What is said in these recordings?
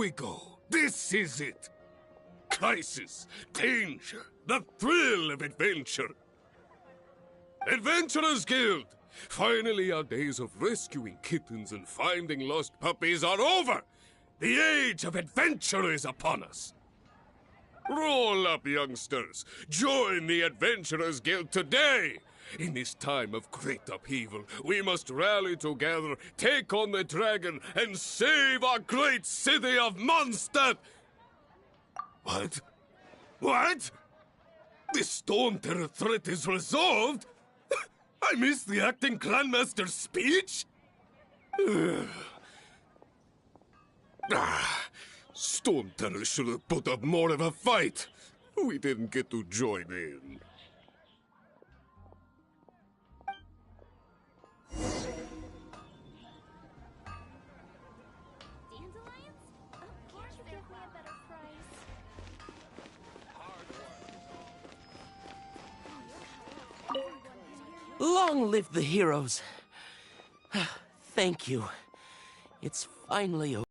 we go. This is it. Crisis, danger, the thrill of adventure. Adventurers Guild! Finally, our days of rescuing kittens and finding lost puppies are over! The age of adventure is upon us! Roll up, youngsters! Join the Adventurers Guild today! In this time of great upheaval, we must rally together, take on the dragon, and save our great city of Mondstadt! What? What? The Storm Terror threat is resolved? I missed the acting clanmaster's speech? Storm Terror should have put up more of a fight. We didn't get to join in. Long live the heroes. Thank you. It's finally over.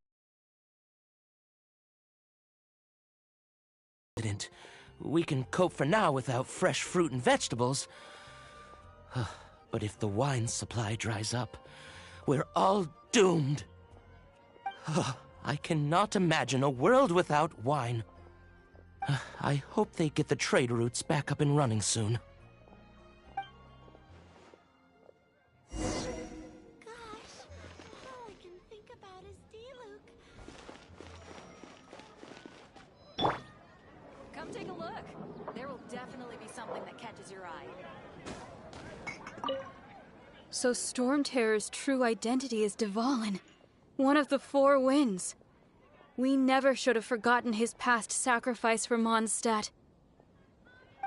We can cope for now without fresh fruit and vegetables. But if the wine supply dries up, we're all doomed. I cannot imagine a world without wine. I hope they get the trade routes back up and running soon. Take a look. There will definitely be something that catches your eye. So Storm Terror's true identity is Dvalin, one of the Four Winds. We never should have forgotten his past sacrifice for Mondstadt.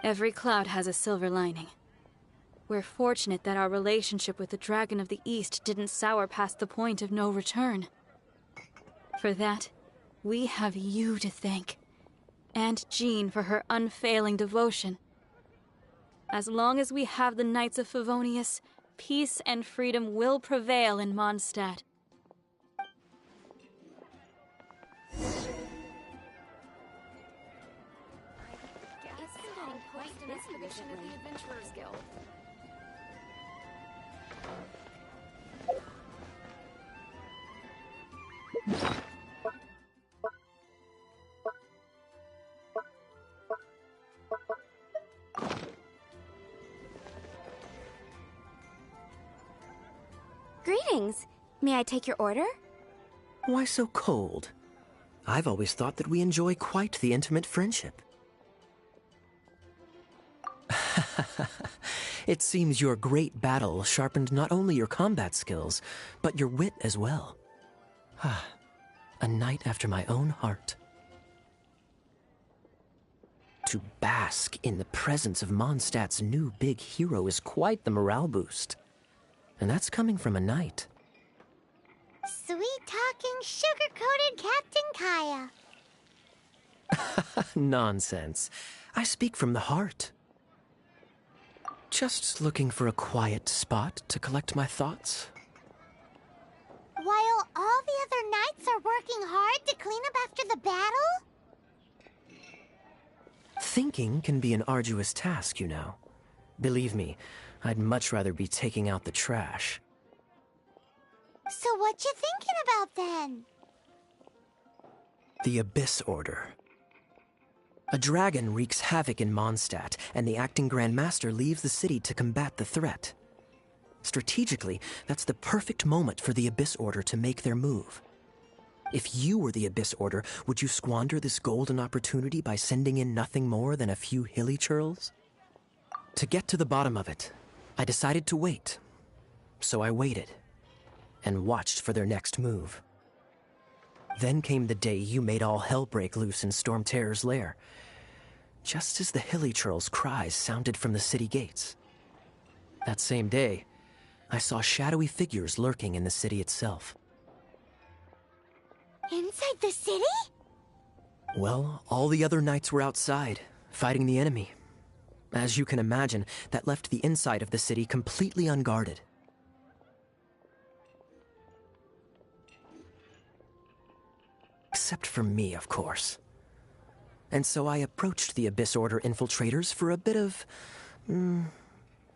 Every cloud has a silver lining. We're fortunate that our relationship with the Dragon of the East didn't sour past the point of no return. For that, we have you to thank. And Jean for her unfailing devotion. As long as we have the Knights of Favonius, peace and freedom will prevail in Mondstadt. Expedition of the Adventurers Guild. Greetings. May I take your order? Why so cold? I've always thought that we enjoy quite the intimate friendship. It seems your great battle sharpened not only your combat skills, but your wit as well. A knight after my own heart. To bask in the presence of Mondstadt's new big hero is quite the morale boost. And that's coming from a knight. Sweet-talking, sugar-coated Captain Kaya. Nonsense. I speak from the heart. Just looking for a quiet spot to collect my thoughts. While all the other knights are working hard to clean up after the battle? Thinking can be an arduous task, you know. Believe me, I'd much rather be taking out the trash. So what you thinking about then? The Abyss Order. A dragon wreaks havoc in Mondstadt, and the acting Grand Master leaves the city to combat the threat. Strategically, that's the perfect moment for the Abyss Order to make their move. If you were the Abyss Order, would you squander this golden opportunity by sending in nothing more than a few hilly churls? To get to the bottom of it, I decided to wait. So I waited, and watched for their next move. Then came the day you made all hell break loose in Storm Terror's lair, just as the hilly churls' cries sounded from the city gates. That same day, I saw shadowy figures lurking in the city itself. Inside the city? Well, all the other knights were outside, fighting the enemy. As you can imagine, that left the inside of the city completely unguarded. except for me, of course. And so I approached the Abyss Order infiltrators for a bit of,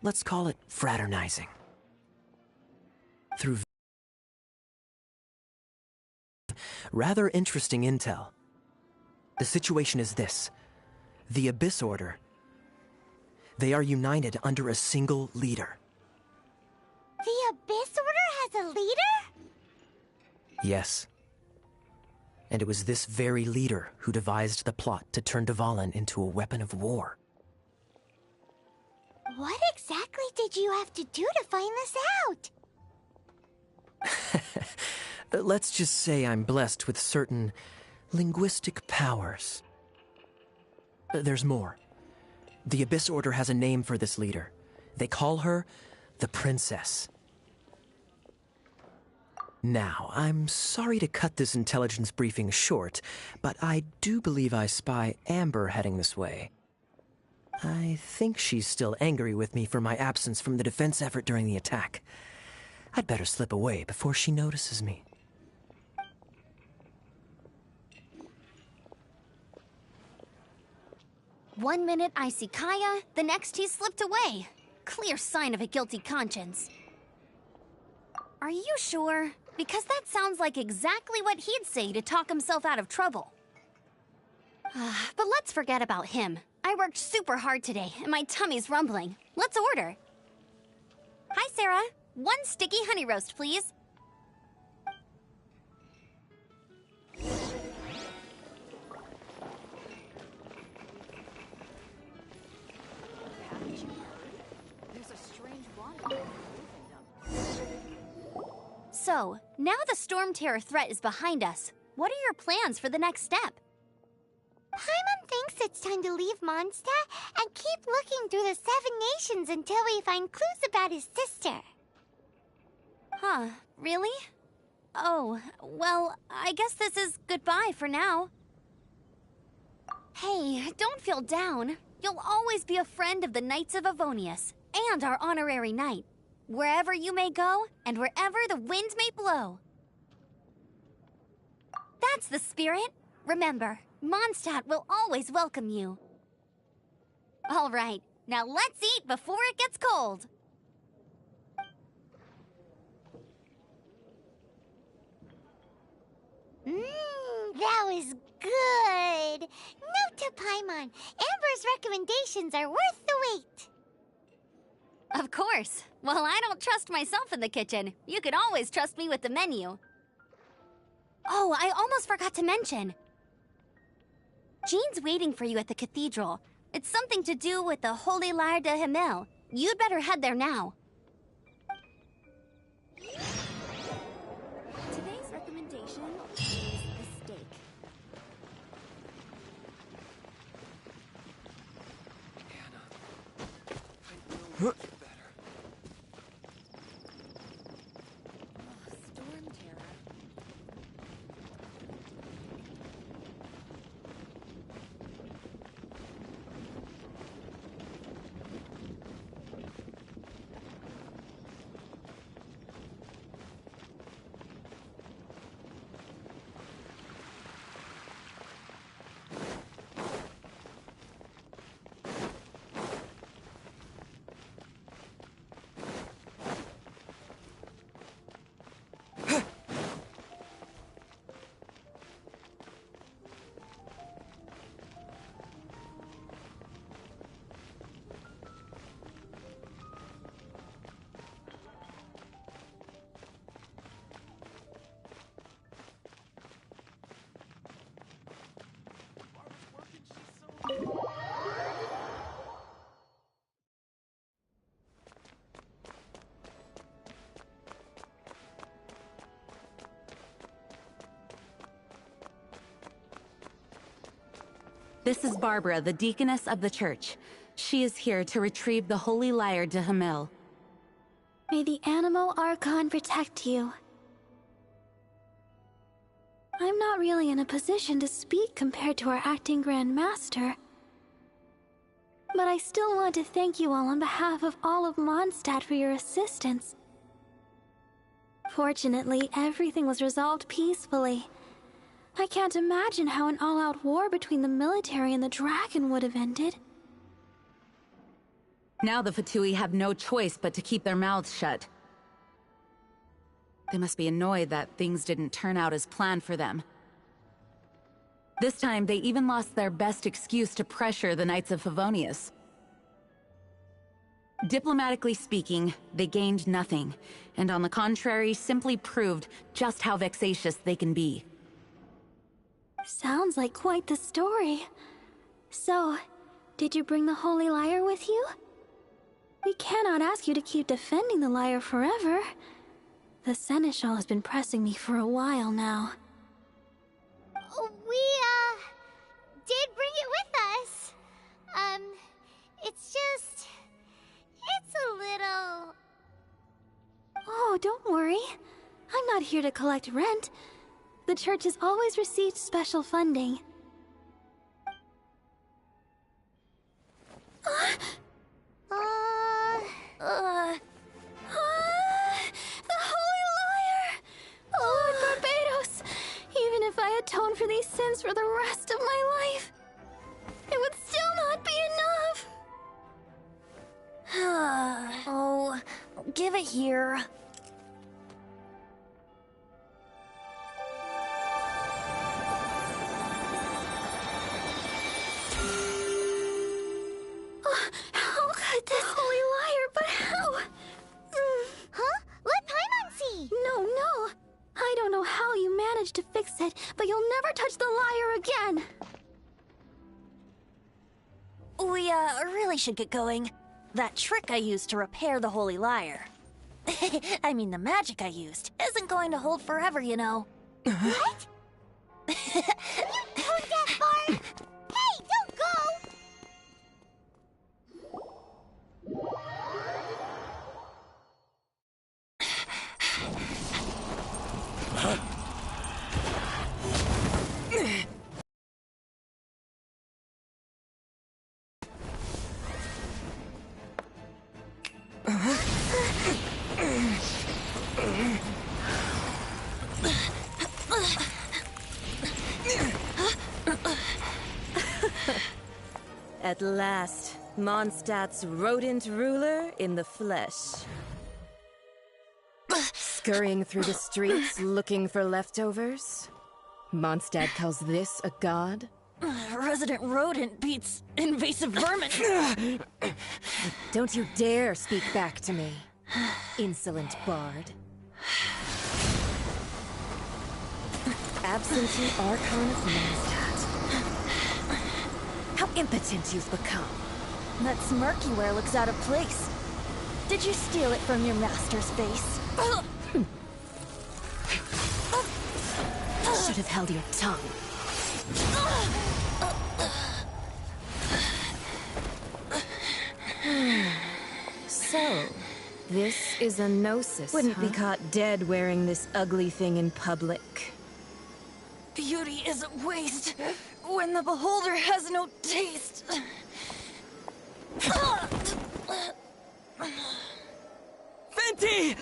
let's call it fraternizing. Through rather interesting intel. The situation is this. The Abyss Order, they are united under a single leader. The Abyss Order has a leader? Yes. And it was this very leader who devised the plot to turn Dvalin into a weapon of war. What exactly did you have to do to find this out? Let's just say I'm blessed with certain linguistic powers. There's more. The Abyss Order has a name for this leader. They call her the Princess. Now, I'm sorry to cut this intelligence briefing short, but I do believe I spy Amber heading this way. I think she's still angry with me for my absence from the defense effort during the attack. I'd better slip away before she notices me. One minute I see Kaya, the next he's slipped away. Clear sign of a guilty conscience. Are you sure? Because that sounds like exactly what he'd say to talk himself out of trouble. But let's forget about him. I worked super hard today, and my tummy's rumbling. Let's order. Hi, Sarah. 1 sticky honey roast, please. So, now the Storm Terror threat is behind us. What are your plans for the next step? Paimon thinks it's time to leave Mondstadt and keep looking through the 7 nations until we find clues about his sister. Huh, really? Oh, well, I guess this is goodbye for now. Hey, don't feel down. You'll always be a friend of the Knights of Avonius, and our honorary knight. Wherever you may go, and wherever the wind may blow. That's the spirit. Remember, Mondstadt will always welcome you. All right, now let's eat before it gets cold. That was good. Note to Paimon, Amber's recommendations are worth the wait. Of course. Well, I don't trust myself in the kitchen. You can always trust me with the menu. Oh, I almost forgot to mention. Jean's waiting for you at the cathedral. It's something to do with the Holy Lyre de Himmel. You'd better head there now. Today's recommendation is the steak. Huh? This is Barbara, the deaconess of the church. She is here to retrieve the Holy Lyre de Himmel. May the Animo Archon protect you. I'm not really in a position to speak compared to our acting Grand Master. But I still want to thank you all on behalf of all of Mondstadt for your assistance. Fortunately, everything was resolved peacefully. I can't imagine how an all-out war between the military and the dragon would have ended. Now the Fatui have no choice but to keep their mouths shut. They must be annoyed that things didn't turn out as planned for them. This time, they even lost their best excuse to pressure the Knights of Favonius. Diplomatically speaking, they gained nothing, and on the contrary, simply proved just how vexatious they can be. Sounds like quite the story. So, did you bring the Holy Lyre with you? We cannot ask you to keep defending the lyre forever. The Seneschal has been pressing me for a while now. We, did bring it with us. It's just... it's a little... Oh, don't worry. I'm not here to collect rent. The church has always received special funding. The Holy Lyre! Lord Barbados! Even if I atone for these sins for the rest of my life, it would still not be enough! Oh, give it here. How could this Holy Lyre, but how? Huh? Let Paimon see! No. I don't know how you managed to fix it, but you'll never touch the lyre again! We, really should get going. That trick I used to repair the Holy Lyre. I mean, the magic I used isn't going to hold forever, you know. What? You tone-deaf bard! Hey, don't go! At last, Mondstadt's rodent ruler in the flesh. Scurrying through the streets looking for leftovers? Mondstadt calls this a god? Resident rodent beats invasive vermin. Don't you dare speak back to me, insolent bard. Absentee Archon of Mondstadt. How impotent you've become. That smirk you wear looks out of place. Did you steal it from your master's face? Should have held your tongue. So, this is a gnosis, Wouldn't be caught dead wearing this ugly thing in public. Beauty is a waste when the beholder has no taste. Fenty!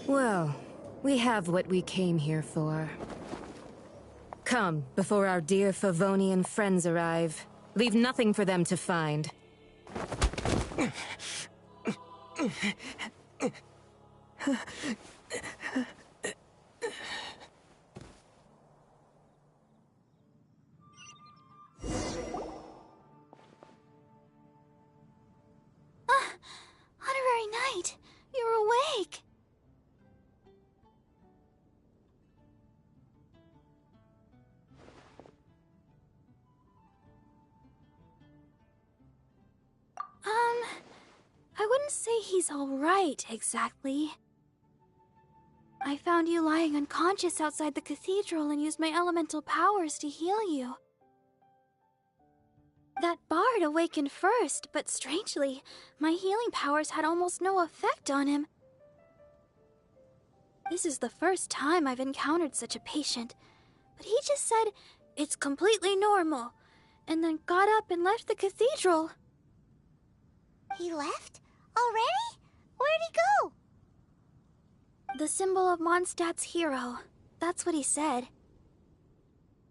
Well, we have what we came here for. Come, before our dear Favonian friends arrive. Leave nothing for them to find. Honorary Knight, you're awake! I wouldn't say he's alright, exactly. I found you lying unconscious outside the cathedral and used my elemental powers to heal you. That bard awakened first, but strangely, my healing powers had almost no effect on him. This is the first time I've encountered such a patient, but he just said, "It's completely normal," and then got up and left the cathedral. He left? Already? Where'd he go? The symbol of Mondstadt's hero. That's what he said.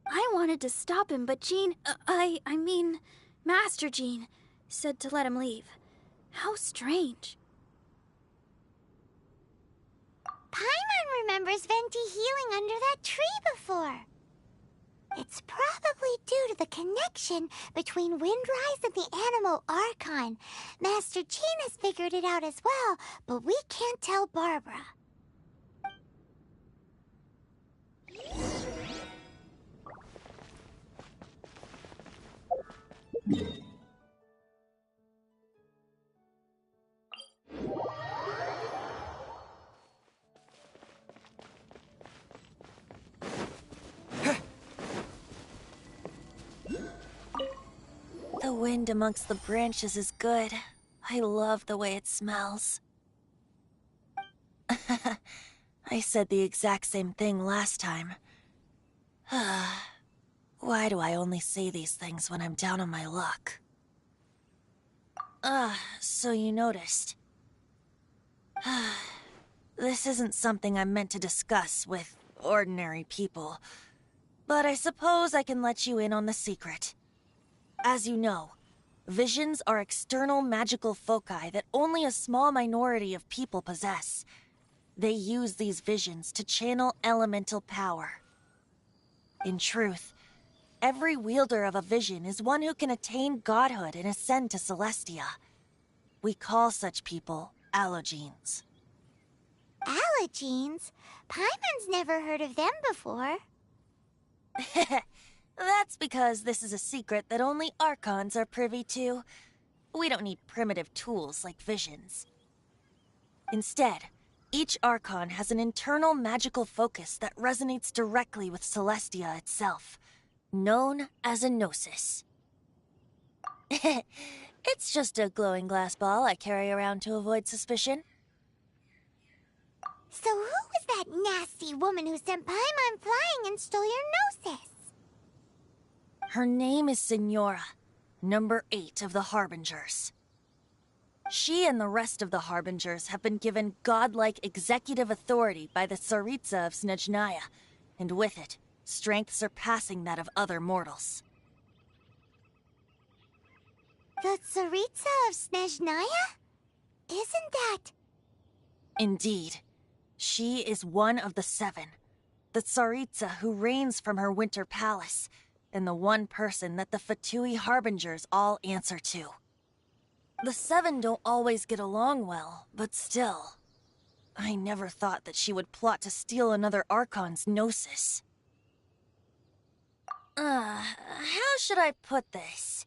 I wanted to stop him, but Jean... I mean, Master Jean said to let him leave. How strange. Paimon remembers Venti healing under that tree before. It's probably due to the connection between Windrise and the Animal Archon. Master Jean has figured it out as well, but we can't tell Barbara. The wind amongst the branches is good. I love the way it smells. I said the exact same thing last time. Why do I only say these things when I'm down on my luck? So you noticed. This isn't something I'm meant to discuss with ordinary people, but I suppose I can let you in on the secret. As you know, visions are external magical foci that only a small minority of people possess. They use these visions to channel elemental power. In truth, every wielder of a vision is one who can attain godhood and ascend to Celestia. We call such people allogenes. Allogenes? Paimon's never heard of them before. That's because this is a secret that only Archons are privy to. We don't need primitive tools like visions. Instead, each Archon has an internal magical focus that resonates directly with Celestia itself, known as a gnosis. It's just a glowing glass ball I carry around to avoid suspicion. So who was that nasty woman who sent Paimon flying and stole your gnosis? Her name is Signora, number 8 of the Harbingers. She and the rest of the Harbingers have been given godlike executive authority by the Tsaritsa of Snezhnaya, and with it, strength surpassing that of other mortals. The Tsaritsa of Snezhnaya? Isn't that... Indeed. She is one of the 7, the Tsaritsa who reigns from her winter palace, and the one person that the Fatui Harbingers all answer to. The 7 don't always get along well, but still. I never thought that she would plot to steal another Archon's gnosis. How should I put this?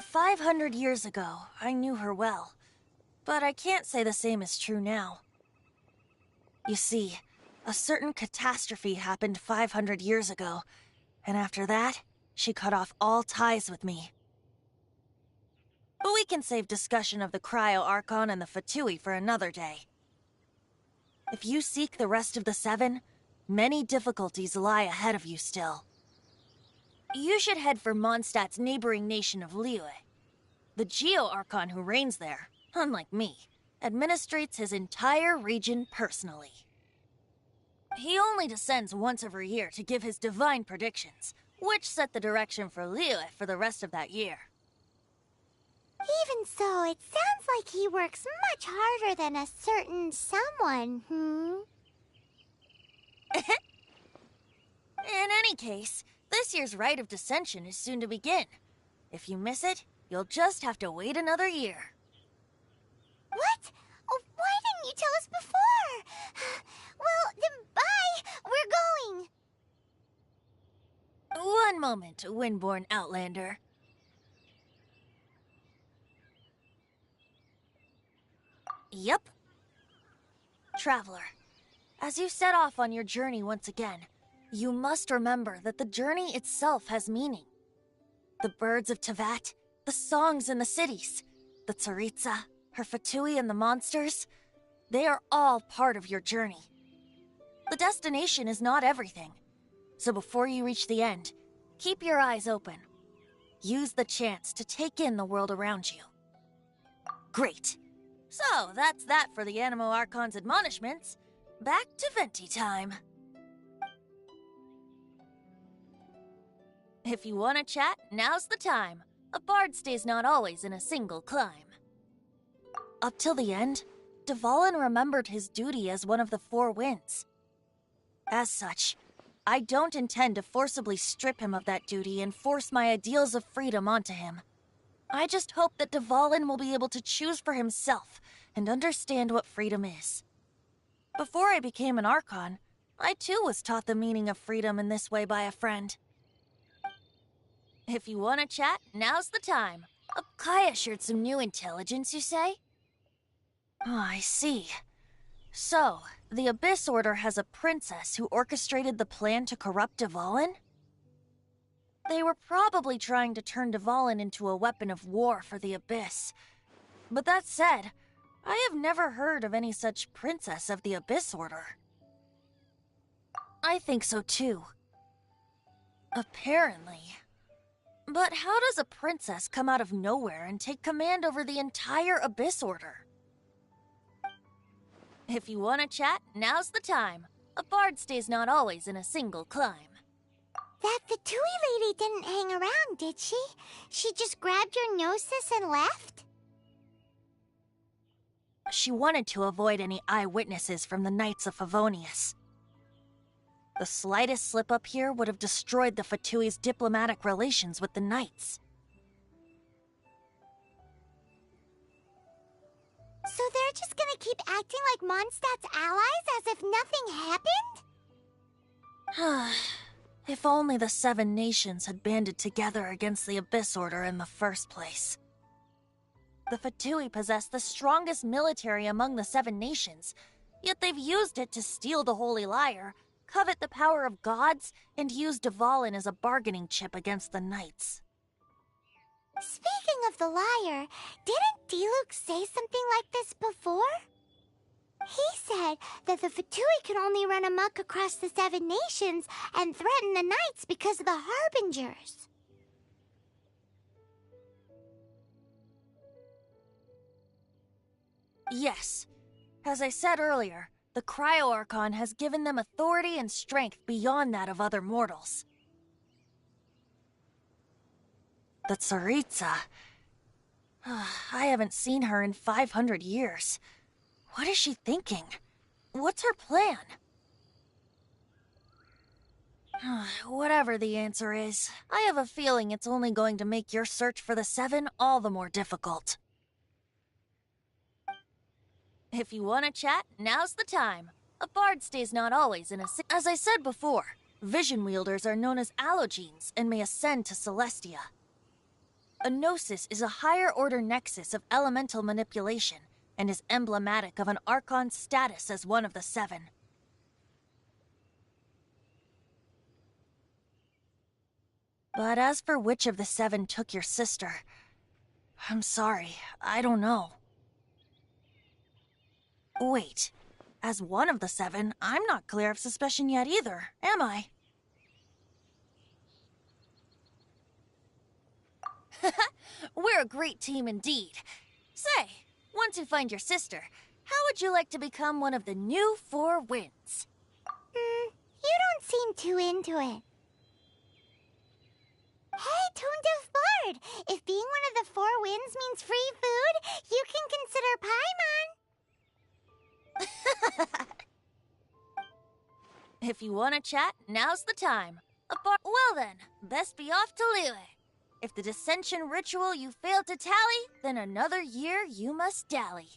500 years ago, I knew her well, but I can't say the same is true now. You see, a certain catastrophe happened 500 years ago, and after that, she cut off all ties with me. But we can save discussion of the Cryo Archon and the Fatui for another day. If you seek the rest of the 7, many difficulties lie ahead of you still. You should head for Mondstadt's neighboring nation of Liyue. The Geo Archon who reigns there, unlike me, administrates his entire region personally. He only descends once every year to give his divine predictions, which set the direction for Liyue for the rest of that year. Even so, it sounds like he works much harder than a certain someone, In any case, this year's Rite of Descension is soon to begin. If you miss it, you'll just have to wait another year. What? Oh, why didn't you tell us before? Well, then bye! We're going! One moment, Windborn Outlander. Yep. Traveler, as you set off on your journey once again, you must remember that the journey itself has meaning. The birds of Tevat, the songs in the cities, the Tsaritsa, her Fatui and the monsters, they are all part of your journey. The destination is not everything, so before you reach the end, keep your eyes open. Use the chance to take in the world around you. Great. So, that's that for the Animo Archon's admonishments. Back to Venti time. If you want to chat, now's the time. A bard stays not always in a single climb. Up till the end, Dvalin remembered his duty as one of the Four Winds. As such, I don't intend to forcibly strip him of that duty and force my ideals of freedom onto him. I just hope that Dvalin will be able to choose for himself and understand what freedom is. Before I became an Archon, I too was taught the meaning of freedom in this way by a friend. If you want to chat, now's the time. Kaya shared some new intelligence, you say? Oh, I see. So, the Abyss Order has a princess who orchestrated the plan to corrupt Dvalin? They were probably trying to turn Dvalin into a weapon of war for the Abyss. But that said, I have never heard of any such princess of the Abyss Order. I think so too. Apparently. But how does a princess come out of nowhere and take command over the entire Abyss Order? If you want to chat, now's the time. A bard stays not always in a single climb. That Fatui lady didn't hang around, did she? She just grabbed your gnosis and left? She wanted to avoid any eyewitnesses from the Knights of Favonius. The slightest slip-up here would have destroyed the Fatui's diplomatic relations with the Knights. So they're just gonna keep acting like Mondstadt's allies as if nothing happened? If only the Seven Nations had banded together against the Abyss Order in the first place. The Fatui possess the strongest military among the Seven Nations, yet they've used it to steal the Holy Lyre, covet the power of gods, and use Dvalin as a bargaining chip against the Knights. Speaking of the lyre, didn't Diluc say something like this before? He said that the Fatui can only run amok across the Seven Nations and threaten the Knights because of the Harbingers. Yes. As I said earlier, the Cryo-Archon has given them authority and strength beyond that of other mortals. The Tsaritsa... I haven't seen her in 500 years. What is she thinking? What's her plan? Whatever the answer is, I have a feeling it's only going to make your search for the Seven all the more difficult. If you want to chat, now's the time. A bard stays not always in a... As I said before, vision wielders are known as allogenes and may ascend to Celestia. A gnosis is a higher-order nexus of elemental manipulation and is emblematic of an Archon's status as one of the Seven. But as for which of the Seven took your sister, I'm sorry, I don't know. Wait, as one of the Seven, I'm not clear of suspicion yet either, am I? We're a great team indeed. Say, once you find your sister, how would you like to become one of the new Four Winds? You don't seem too into it. Hey, Tone Deaf Bard! If being one of the Four Winds means free food, you can consider Paimon. If you want to chat, now's the time. Well then, best be off to Liyue. If the dissension ritual you failed to tally, then another year you must dally.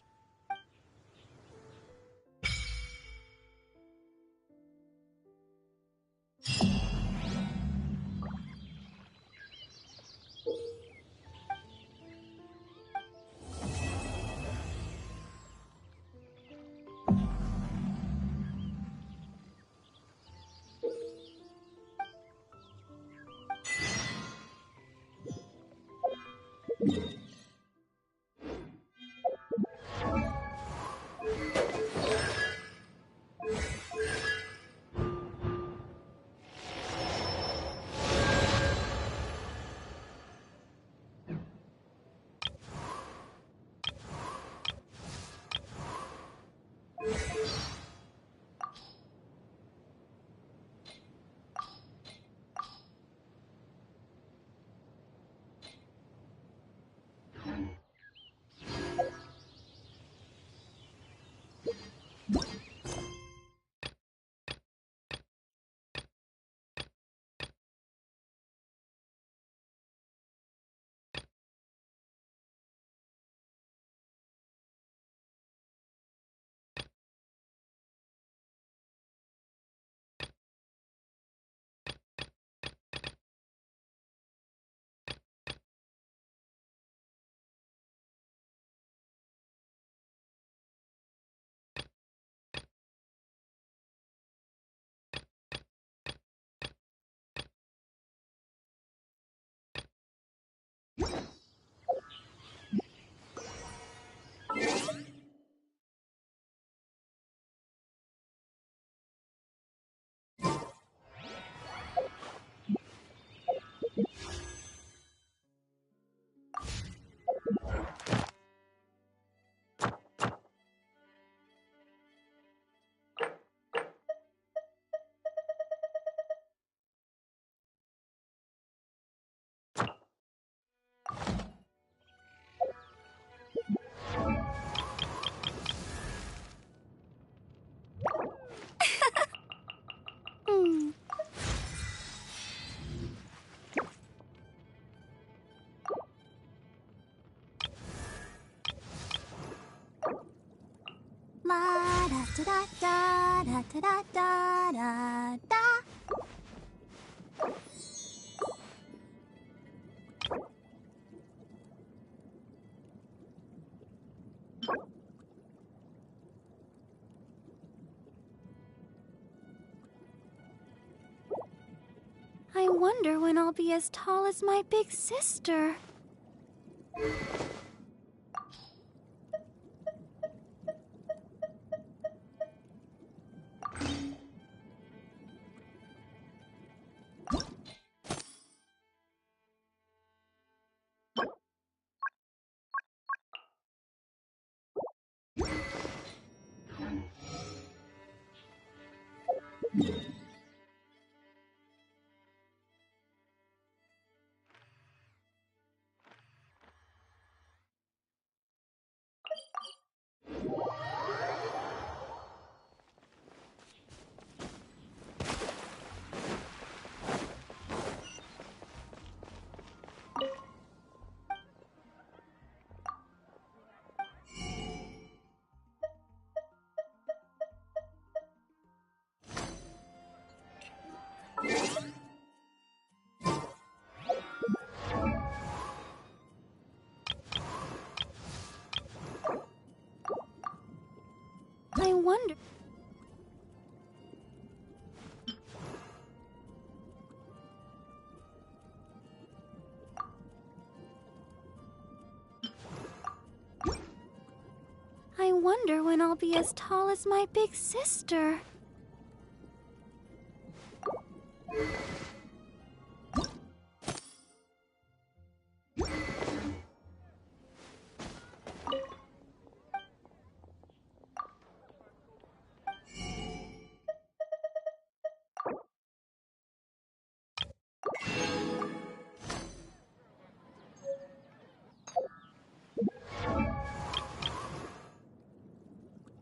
La da da da da da da da da da. I wonder when I'll be as tall as my big sister. I wonder... I wonder when I'll be as tall as my big sister.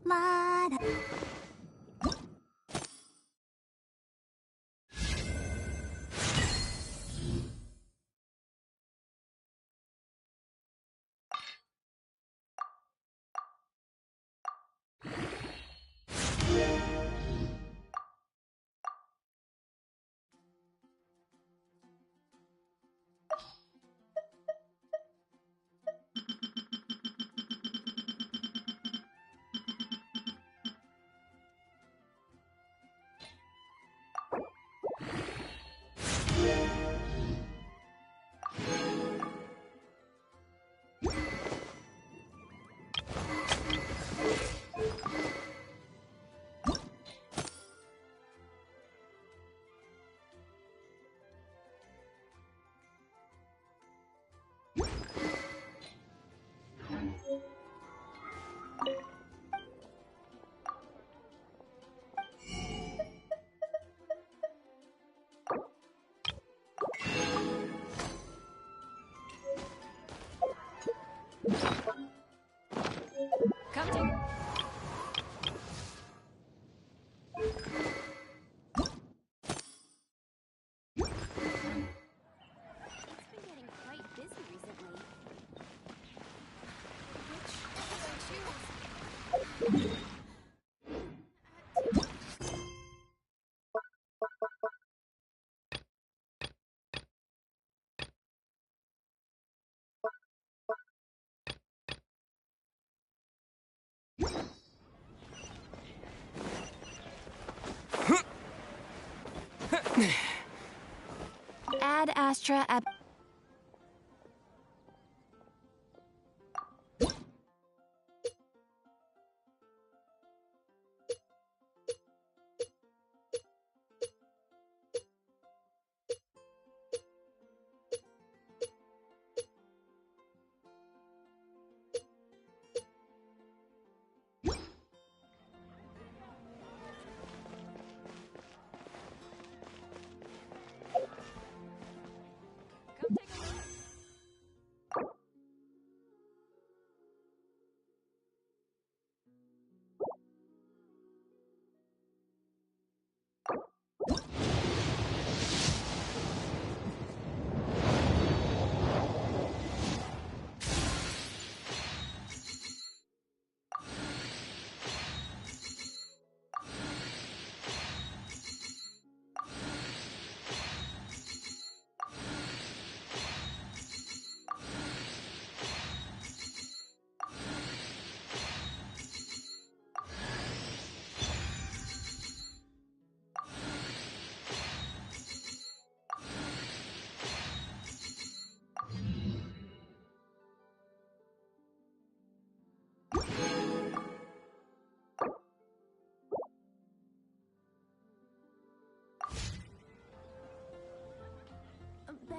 La da. Come to... It's been getting quite busy recently. Ad Astra ab...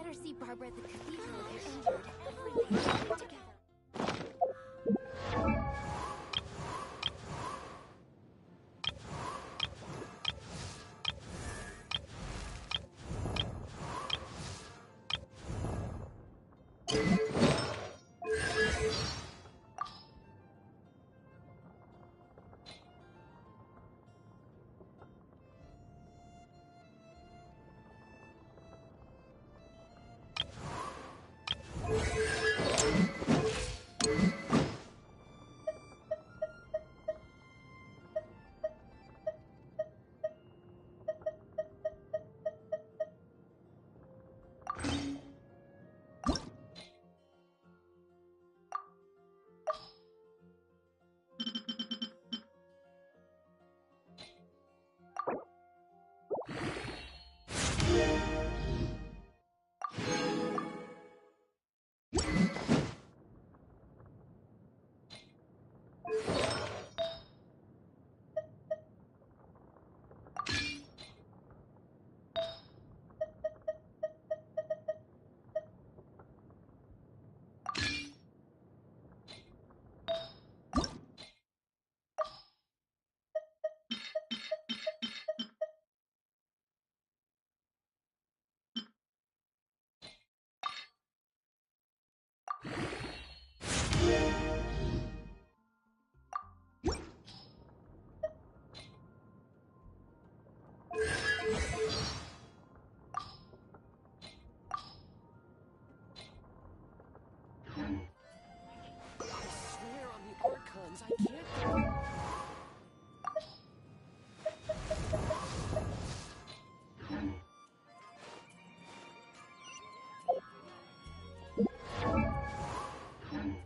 better see Barbara at the cathedral if you're injured. Everything together.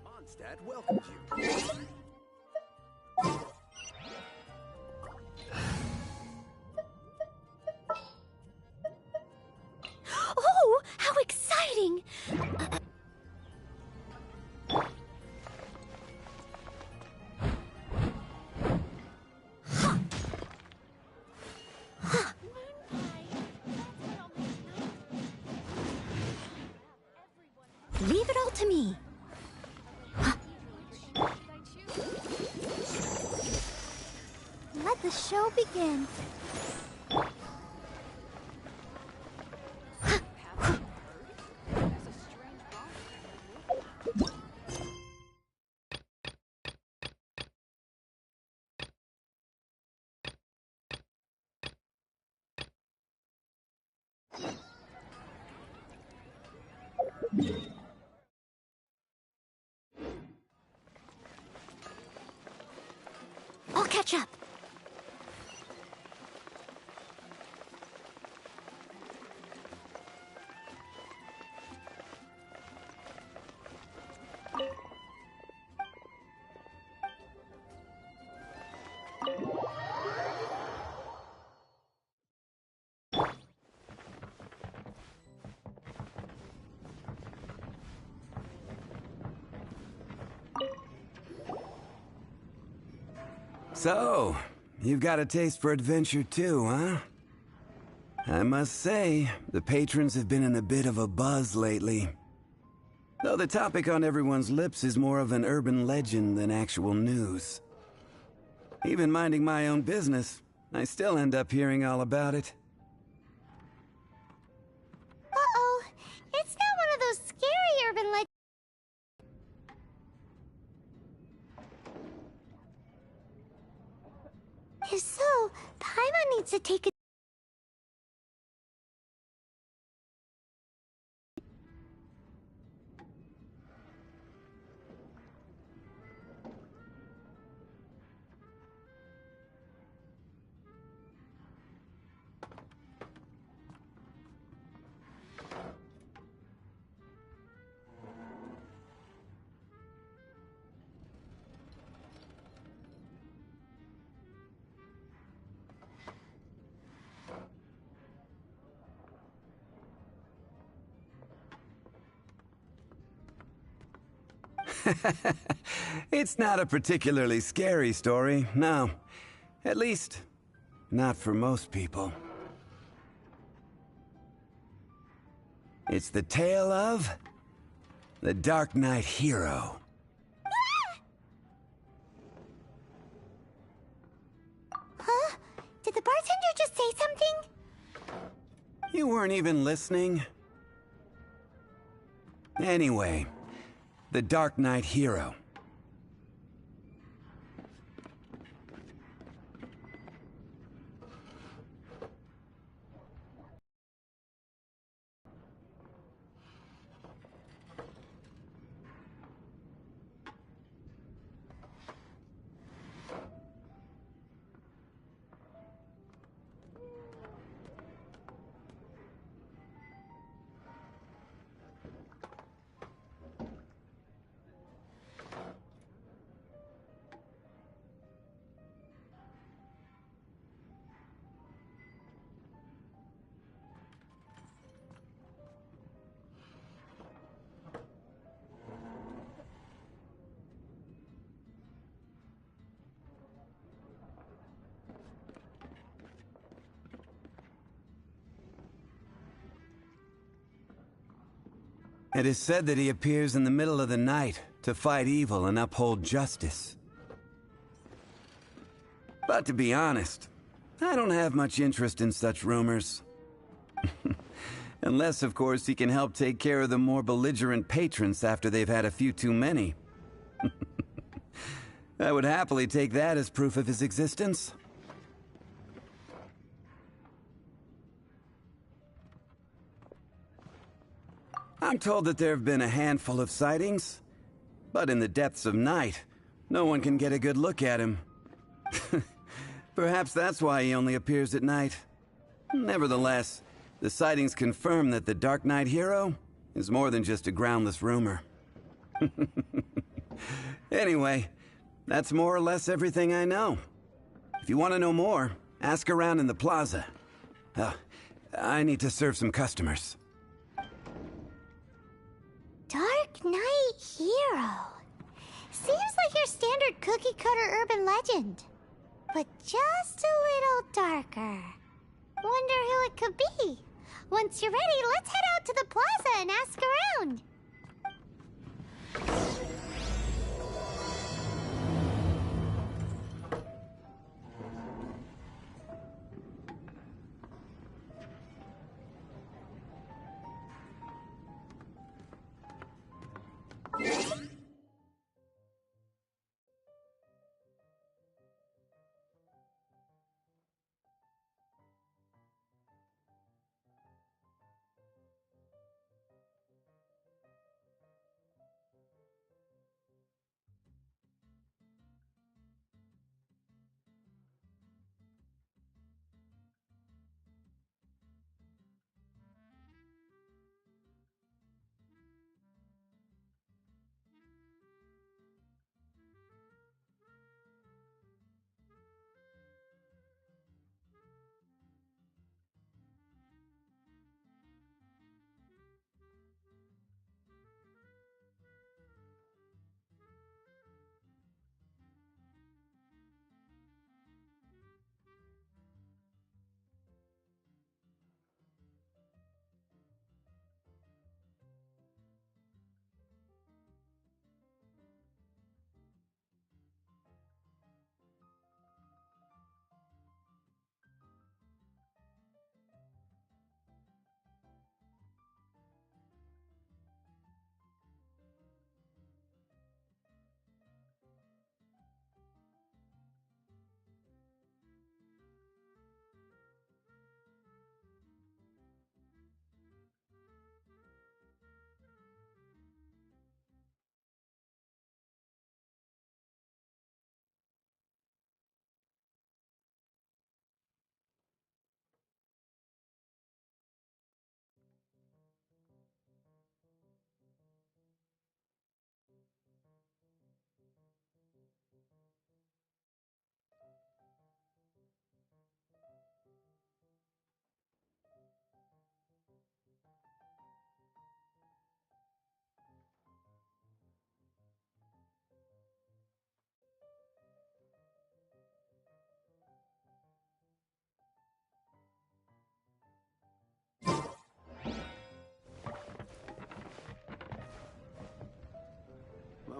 Mondstadt welcomes you. Oh, how exciting! Leave it all to me. Let the show begin. I'll catch up. So, you've got a taste for adventure too, huh? I must say, the patrons have been in a bit of a buzz lately. Though the topic on everyone's lips is more of an urban legend than actual news. Even minding my own business, I still end up hearing all about it. Uh-oh. It's not one of those scary urban legends. If so, Paimon needs to take a... It's not a particularly scary story, no. At least, not for most people. It's the tale of the Dark Knight Hero. Huh? Did the bartender just say something? You weren't even listening. Anyway, the Dark Knight Hero. It is said that he appears in the middle of the night to fight evil and uphold justice. But to be honest, I don't have much interest in such rumors. Unless, of course, he can help take care of the more belligerent patrons after they've had a few too many. I would happily take that as proof of his existence. I'm told that there have been a handful of sightings, but in the depths of night, no one can get a good look at him. Perhaps that's why he only appears at night. Nevertheless, the sightings confirm that the Dark Knight Hero is more than just a groundless rumor. Anyway, that's more or less everything I know. If you want to know more, ask around in the plaza. I need to serve some customers. Dark Knight Hero. Seems like your standard cookie-cutter urban legend. But just a little darker. Wonder who it could be. Once you're ready, let's head out to the plaza and ask around.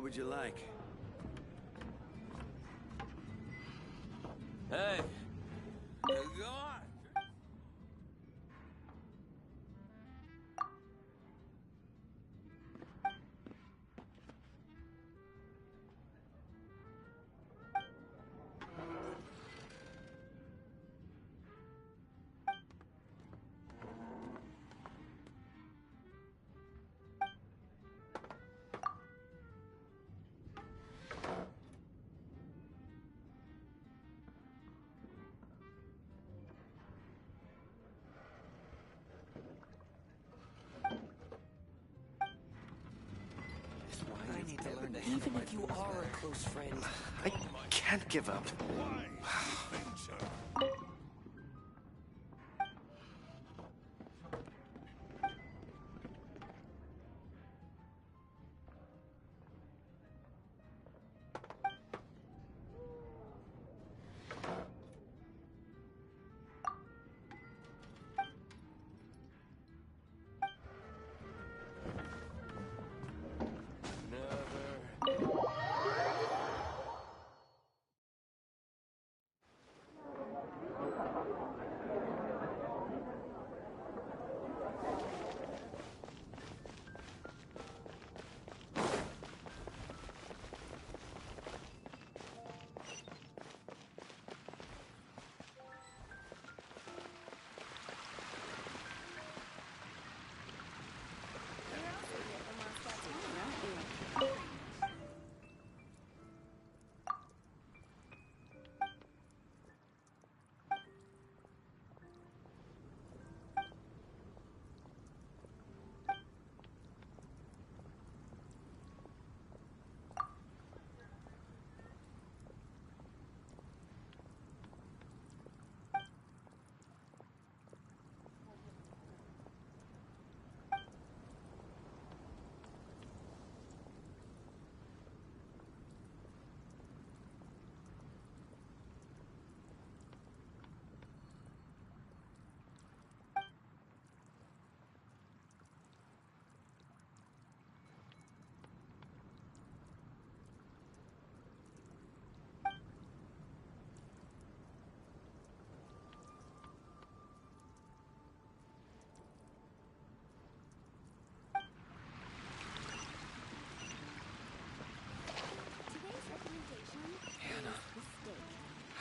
What would you like? Hey! Go on! Even if you are a close friend, I can't give up.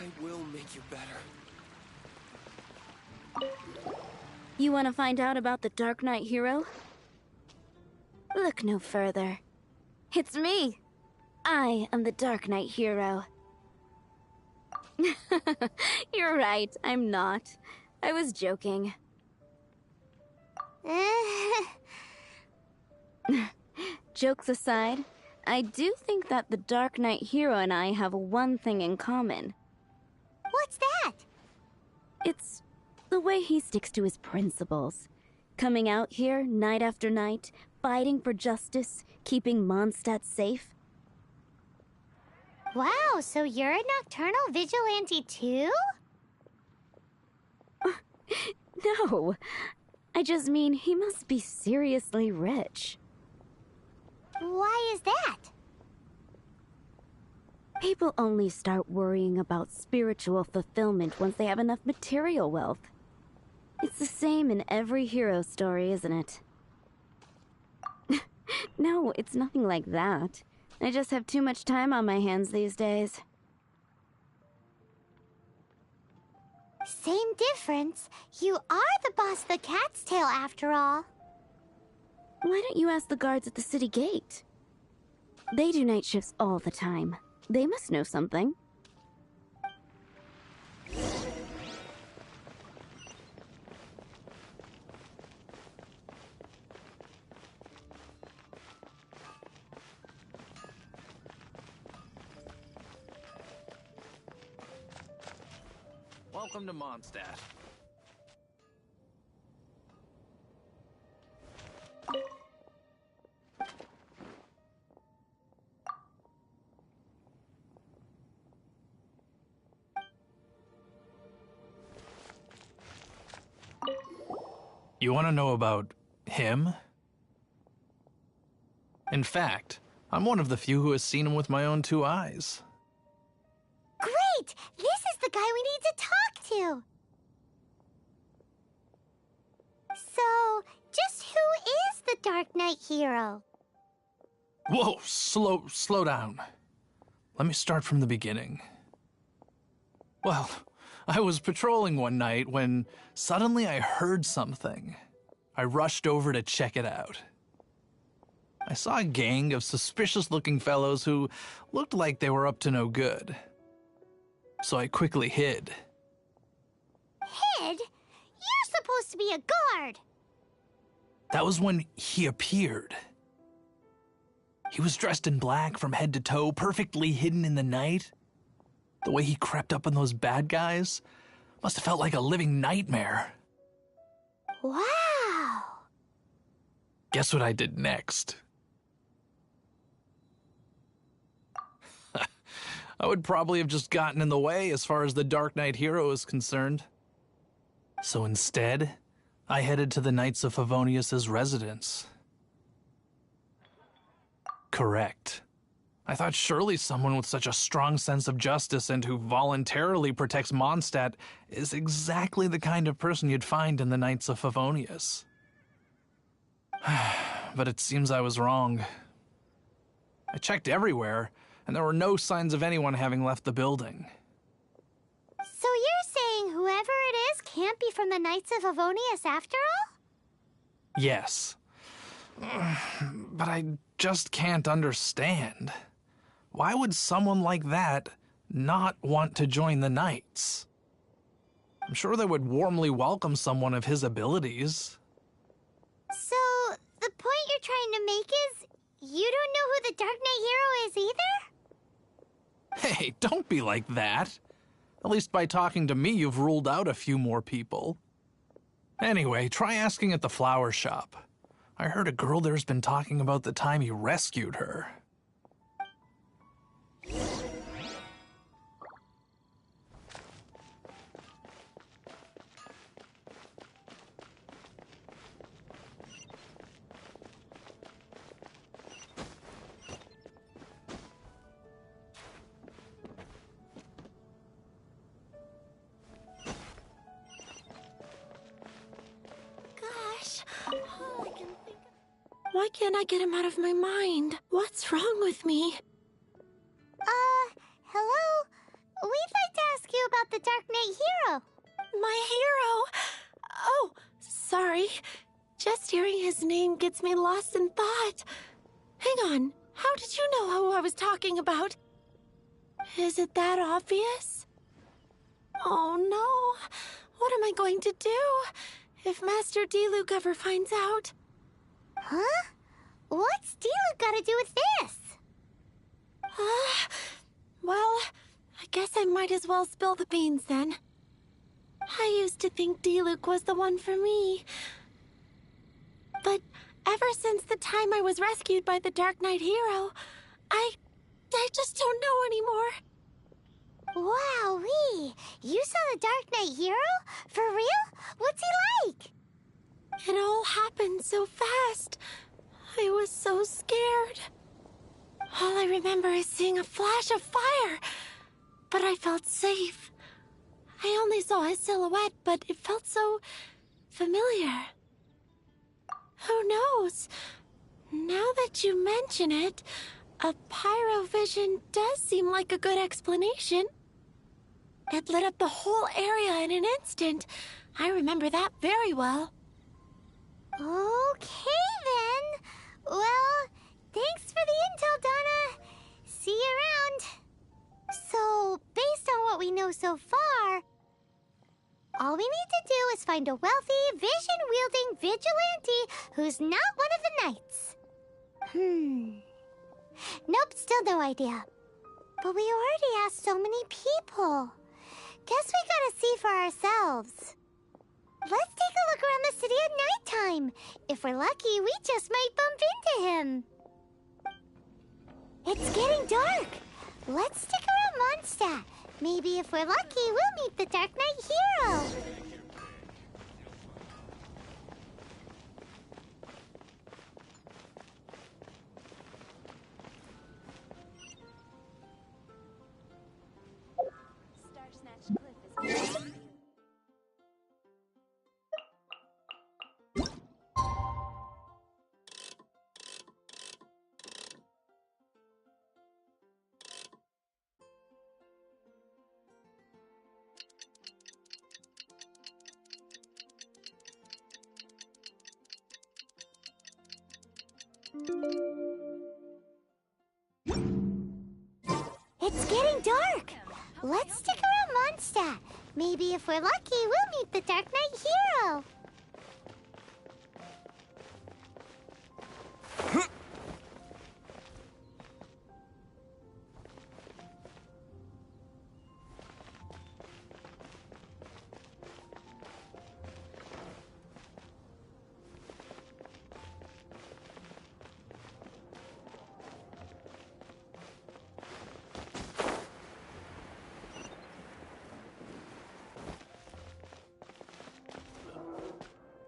I will make you better. You want to find out about the Dark Knight hero? Look no further. It's me! I am the Dark Knight hero. You're right, I'm not. I was joking. Jokes aside, I do think that the Dark Knight hero and I have one thing in common. What's that? It's the way he sticks to his principles. Coming out here night after night, fighting for justice, keeping Mondstadt safe. Wow, so you're a nocturnal vigilante too? No, I just mean he must be seriously rich. Why is that? People only start worrying about spiritual fulfillment once they have enough material wealth. It's the same in every hero story, isn't it? No, it's nothing like that. I just have too much time on my hands these days. Same difference. You are the boss of the Cat's Tail after all. Why don't you ask the guards at the city gate? They do night shifts all the time. They must know something. Welcome to Mondstadt. You want to know about him? In fact, I'm one of the few who has seen him with my own 2 eyes. Great! This is the guy we need to talk to! So, just who is the Dark Knight hero? Whoa, slow down. Let me start from the beginning. Well, I was patrolling one night when suddenly I heard something. I rushed over to check it out. I saw a gang of suspicious-looking fellows who looked like they were up to no good. So I quickly hid. Hid? You're supposed to be a guard! That was when he appeared. He was dressed in black from head to toe, perfectly hidden in the night. The way he crept up on those bad guys must have felt like a living nightmare. Wow! Guess what I did next? I would probably have just gotten in the way as far as the Dark Knight hero is concerned. So instead, I headed to the Knights of Favonius' residence. Correct. I thought surely someone with such a strong sense of justice and who voluntarily protects Mondstadt is exactly the kind of person you'd find in the Knights of Favonius. But it seems I was wrong. I checked everywhere, and there were no signs of anyone having left the building. So you're saying whoever it is can't be from the Knights of Favonius after all? Yes. But I just can't understand. Why would someone like that not want to join the Knights? I'm sure they would warmly welcome someone of his abilities. So, the point you're trying to make is you don't know who the Dark Knight hero is either? Hey, don't be like that. At least by talking to me, you've ruled out a few more people. Anyway, try asking at the flower shop. I heard a girl there's been talking about the time you rescued her. Gosh, all I can think of... Why can't I get him out of my mind? What's wrong with me? Hello? We'd like to ask you about the Dark Knight hero. My hero? Oh, sorry. Just hearing his name gets me lost in thought. Hang on, how did you know who I was talking about? Is it that obvious? Oh no, what am I going to do if Master Diluc ever finds out? Huh? What's Diluc got to do with this? Well, I guess I might as well spill the beans then. I used to think Diluc was the one for me. But ever since the time I was rescued by the Dark Knight hero, I just don't know anymore. Wowee! You saw the Dark Knight hero? For real? What's he like? It all happened so fast. I was so scared. All I remember is seeing a flash of fire, but I felt safe. I only saw his silhouette, but it felt so familiar. Who knows? Now that you mention it, a pyrovision does seem like a good explanation. It lit up the whole area in an instant. I remember that very well. Okay, then. Well, thanks for the intel, Donna. See you around. So, based on what we know so far, all we need to do is find a wealthy, vision-wielding vigilante who's not one of the knights. Nope, still no idea. But we already asked so many people. Guess we gotta see for ourselves. Let's take a look around the city at nighttime. If we're lucky, we just might bump into him. It's getting dark. Let's stick around Mondstadt. Maybe if we're lucky, we'll meet the Dark Knight hero. dark. Let's stick around Mondstadt. Maybe if we're lucky, we'll meet the Dark Knight hero.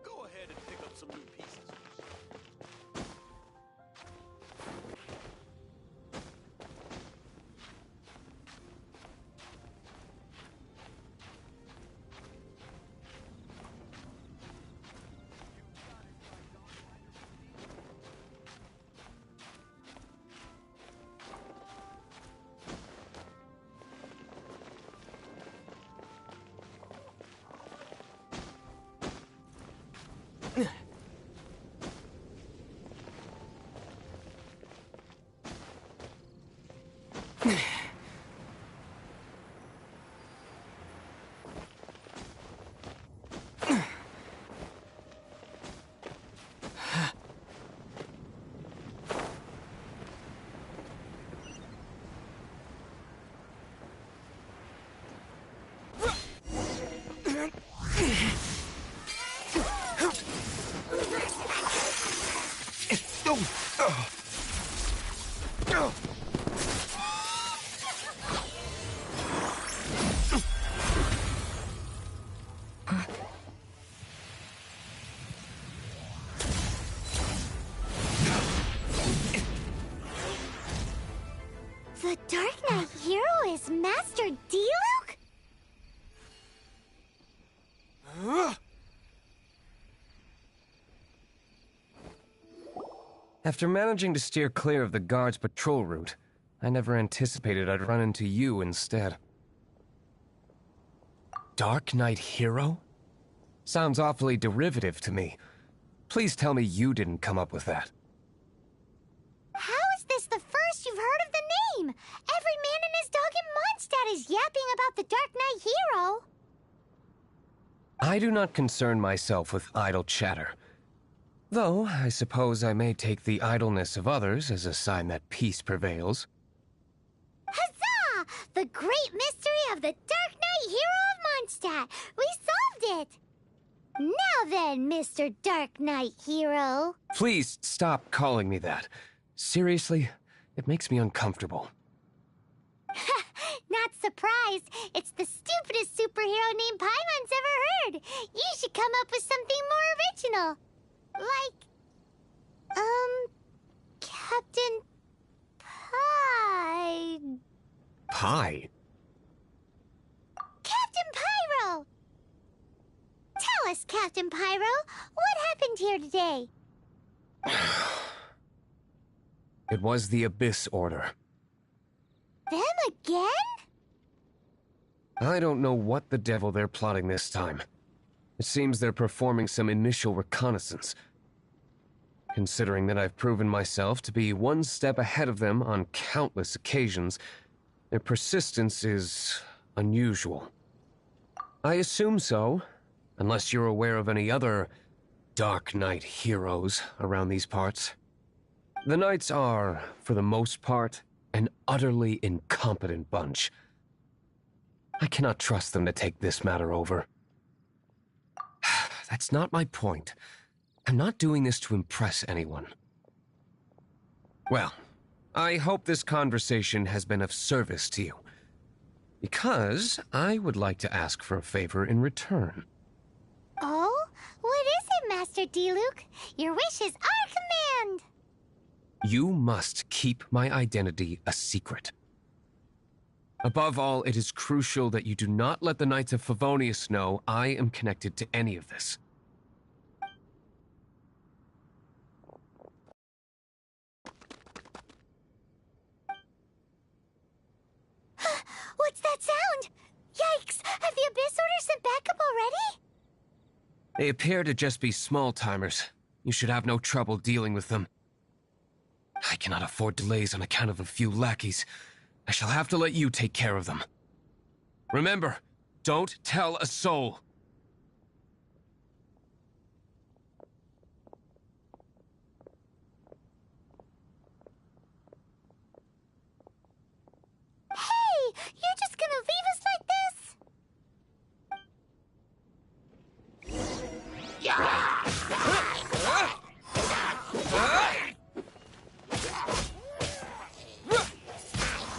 Go ahead and pick up some new pieces. The Dark Knight hero is Master Diluc? After managing to steer clear of the guard's patrol route, I never anticipated I'd run into you instead. Dark Knight hero? Sounds awfully derivative to me. Please tell me you didn't come up with that. How is this the first you've heard of the name? Every man and his dog in Mondstadt is yapping about the Dark Knight hero. I do not concern myself with idle chatter. Though, I suppose I may take the idleness of others as a sign that peace prevails. Huzzah! The great mystery of the Dark Knight hero of Mondstadt! We solved it! Now then, Mr. Dark Knight hero. Please stop calling me that. Seriously, it makes me uncomfortable. Not surprised. It's the stupidest superhero name Paimon's ever heard. You should come up with something more original. Like, Captain Pie. Pie? Captain Pyro! Tell us, Captain Pyro, what happened here today? It was the Abyss Order. Them again? I don't know what the devil they're plotting this time. It seems they're performing some initial reconnaissance. Considering that I've proven myself to be one step ahead of them on countless occasions, their persistence is unusual. I assume so, unless you're aware of any other Dark Knight heroes around these parts. The Knights are, for the most part, an utterly incompetent bunch. I cannot trust them to take this matter over. That's not my point. I'm not doing this to impress anyone. Well, I hope this conversation has been of service to you. Because I would like to ask for a favor in return. Oh? What is it, Master Diluc? Your wish is our command! You must keep my identity a secret. Above all, it is crucial that you do not let the Knights of Favonius know I am connected to any of this. What's that sound? Yikes! Have the Abyss Order sent backup already? They appear to just be small-timers. You should have no trouble dealing with them. I cannot afford delays on account of a few lackeys. I shall have to let you take care of them. Remember, don't tell a soul. Hey! You're just gonna leave us like this?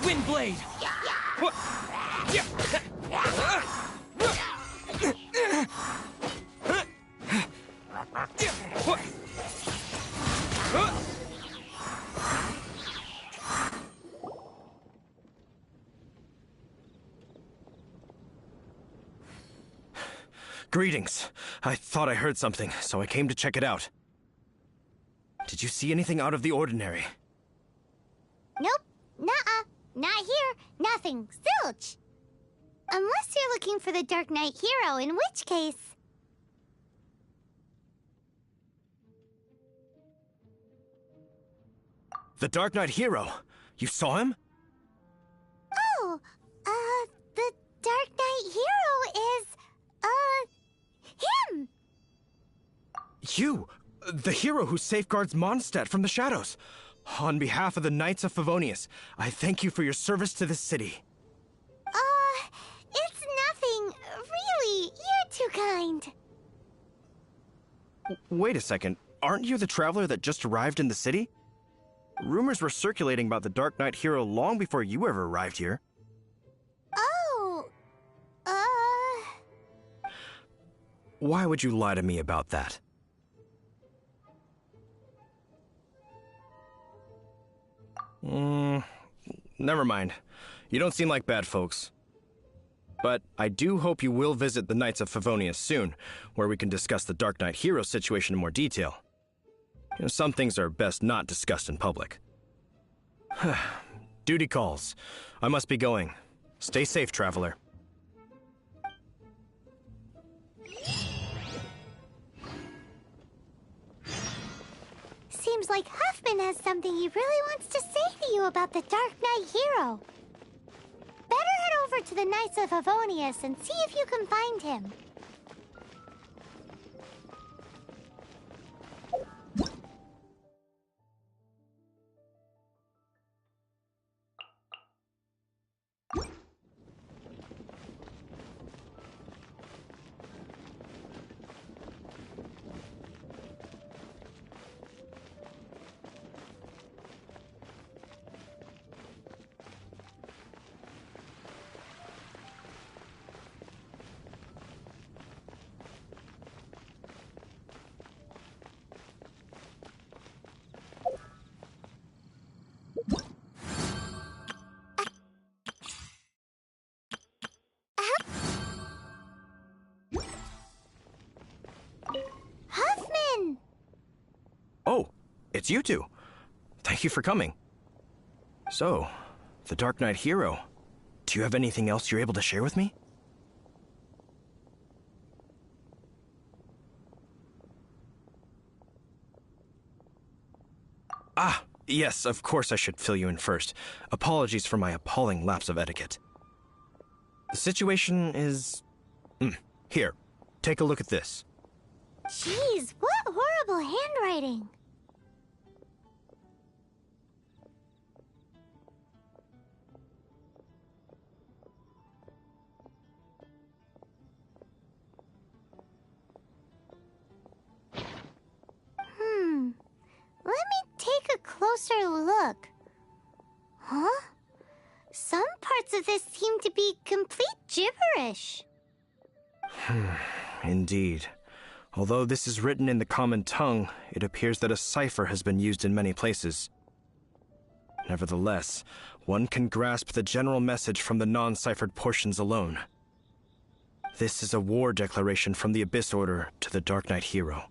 Windblade! Greetings. I thought I heard something, so I came to check it out. Did you see anything out of the ordinary? Nope. Nuh-uh. Not here. Nothing. Zilch. Unless you're looking for the Dark Knight hero, in which case... The Dark Knight hero? You saw him? Oh, the Dark Knight hero is, him! You! The hero who safeguards Mondstadt from the shadows. On behalf of the Knights of Favonius, I thank you for your service to this city. It's nothing. Really, you're too kind. Wait a second. Aren't you the traveler that just arrived in the city? Rumors were circulating about the Dark Knight hero long before you ever arrived here. Oh, Why would you lie to me about that? Never mind. You don't seem like bad folks. But I do hope you will visit the Knights of Favonius soon, where we can discuss the Dark Knight hero situation in more detail. You know, some things are best not discussed in public. Duty calls. I must be going. Stay safe, traveler. seems like Huffman has something he really wants to say to you about the Dark Knight hero. Better head over to the Knights of Favonius and see if you can find him. Huffman! Oh, it's you two. Thank you for coming. So, the Dark Knight hero. Do you have anything else you're able to share with me? Ah, yes, of course I should fill you in first. Apologies for my appalling lapse of etiquette. The situation is... Here, take a look at this. Jeez, what horrible handwriting. Let me take a closer look. Huh? Some parts of this seem to be complete gibberish. Indeed. Although this is written in the common tongue, it appears that a cipher has been used in many places. Nevertheless, one can grasp the general message from the non-ciphered portions alone. This is a war declaration from the Abyss Order to the Dark Knight hero.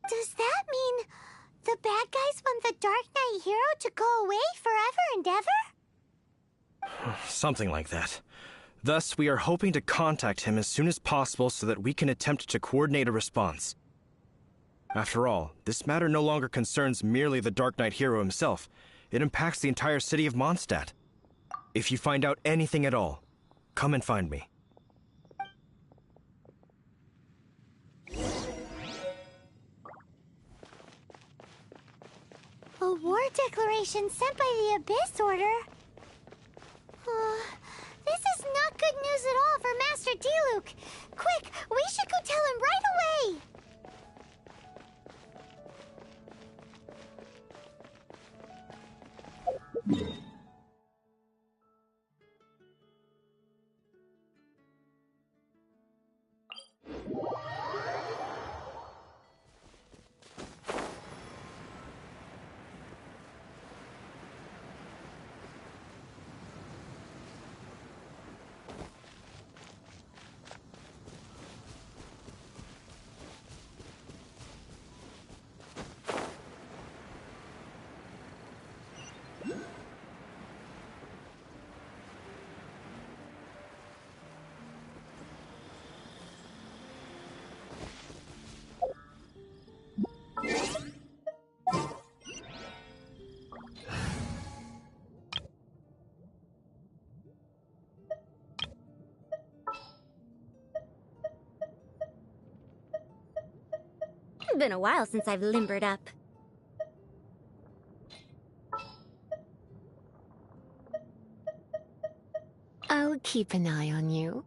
Does that mean the bad guys want the Dark Knight hero to go away forever and ever? Something like that. Thus, we are hoping to contact him as soon as possible so that we can attempt to coordinate a response. After all, this matter no longer concerns merely the Dark Knight hero himself. It impacts the entire city of Mondstadt. If you find out anything at all, come and find me. A war declaration sent by the Abyss Order? This is not good news at all for Master Diluc. Quick, we should go tell him right away! It's been a while since I've limbered up. I'll keep an eye on you.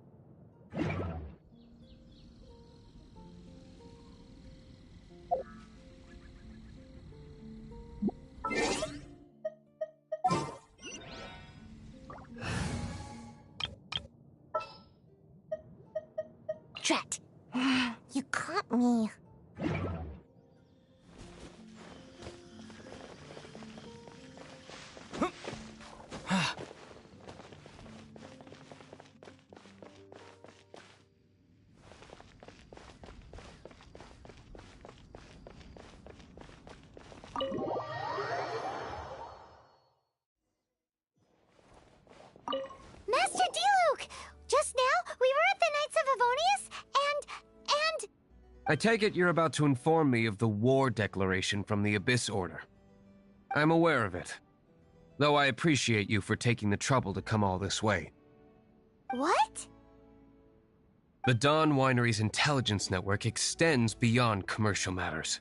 Drat! You caught me. Master Diluc! Just now, we were at the Knights of Avonius, and... I take it you're about to inform me of the war declaration from the Abyss Order. I'm aware of it, though I appreciate you for taking the trouble to come all this way. What? The Dawn Winery's intelligence network extends beyond commercial matters.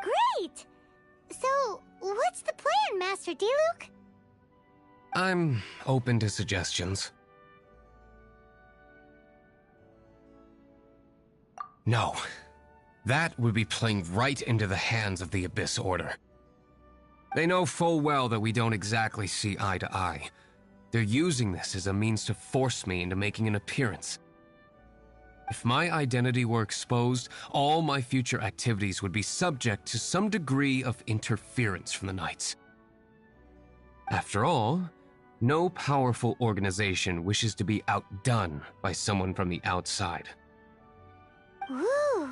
Great! So, what's the plan, Master Diluc? I'm open to suggestions. No. That would be playing right into the hands of the Abyss Order. They know full well that we don't exactly see eye to eye. They're using this as a means to force me into making an appearance. If my identity were exposed, all my future activities would be subject to some degree of interference from the Knights. After all, no powerful organization wishes to be outdone by someone from the outside. Ooh,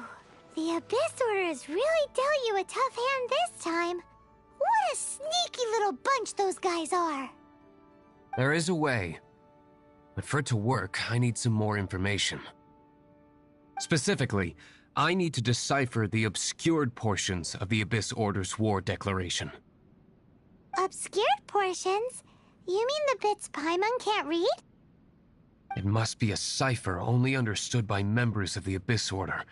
the Abyss Order has really dealt you a tough hand this time. What a sneaky little bunch those guys are. There is a way, but for it to work, I need some more information. Specifically, I need to decipher the obscured portions of the Abyss Order's war declaration. Obscured portions? You mean the bits Paimon can't read? It must be a cipher only understood by members of the Abyss Order,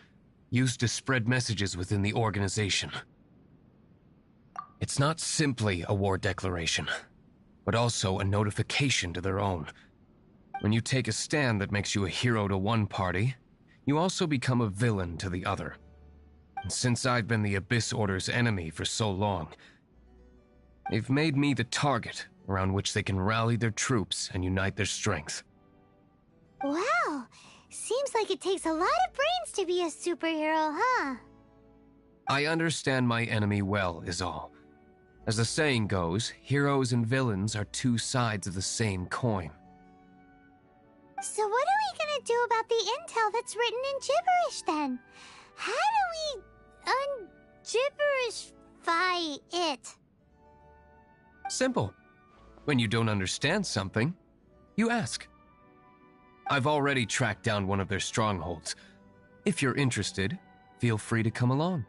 used to spread messages within the organization. It's not simply a war declaration, but also a notification to their own. When you take a stand that makes you a hero to one party, you also become a villain to the other. And since I've been the Abyss Order's enemy for so long, they've made me the target around which they can rally their troops and unite their strength. Wow, seems like it takes a lot of brains to be a superhero, huh? I understand my enemy well, is all. As the saying goes, heroes and villains are two sides of the same coin. So what are we gonna do about the intel that's written in gibberish, then? How do we un-gibberishify it? Simple. When you don't understand something, you ask. I've already tracked down one of their strongholds. If you're interested, feel free to come along.